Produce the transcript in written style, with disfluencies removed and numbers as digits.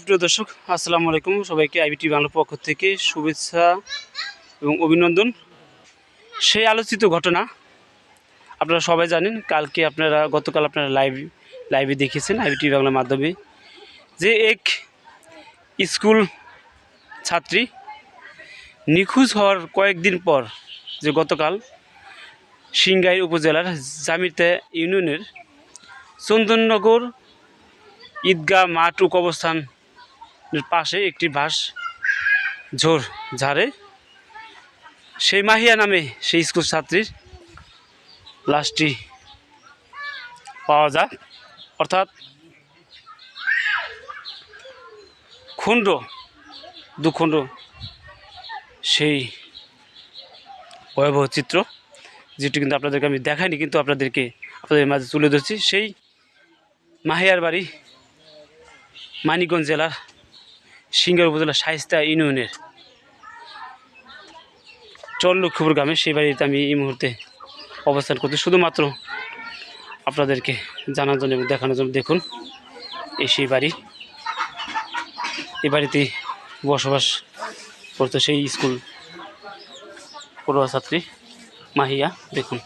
সুপ্রিয় দর্শক, আসসালামু আলাইকুম। সবাইকে আইবিটি বাংলার পক্ষ থেকে শুভেচ্ছা এবং অভিনন্দন। সেই আলোচিত ঘটনা আপনারা সবাই জানেন। গতকাল আপনারা লাইভে দেখেছেন আইবিটি বাংলার মাধ্যমে, যে এক স্কুল ছাত্রী নিখোঁজ হওয়ার কয়েকদিন পর, যে গতকাল সিংগাইর উপজেলার জামিরতা ইউনিয়নের চন্দননগর ঈদগাহ মাঠ কবরস্থানের পাশে একটি বাঁশ ঝাড়ে সেই মাহিয়া নামে সেই স্কুল ছাত্রীর লাশটি পাওয়া যায়। অর্থাৎ দুখণ্ড সেই ভয়াবহ চিত্র, যেটি কিন্তু আপনাদেরকে আমি দেখাইনি, কিন্তু আপনাদের মাঝে তুলে ধরছি। সেই মাহিয়ার বাড়ি মানিকগঞ্জ জেলার সিংগাইর উপজেলার শায়েস্তা ইউনিয়নের চরলক্ষ্মীপুর গ্রামে। সেই বাড়িতে আমি এই মুহূর্তে অবস্থান করছি, শুধুমাত্র আপনাদেরকে জানার জন্য এবং দেখানোর জন্য। দেখুন, সেই বাড়ি, এই বাড়িতে বসবাস করতো সেই স্কুল পড়ুয়া ছাত্রী মাহিয়া। দেখুন।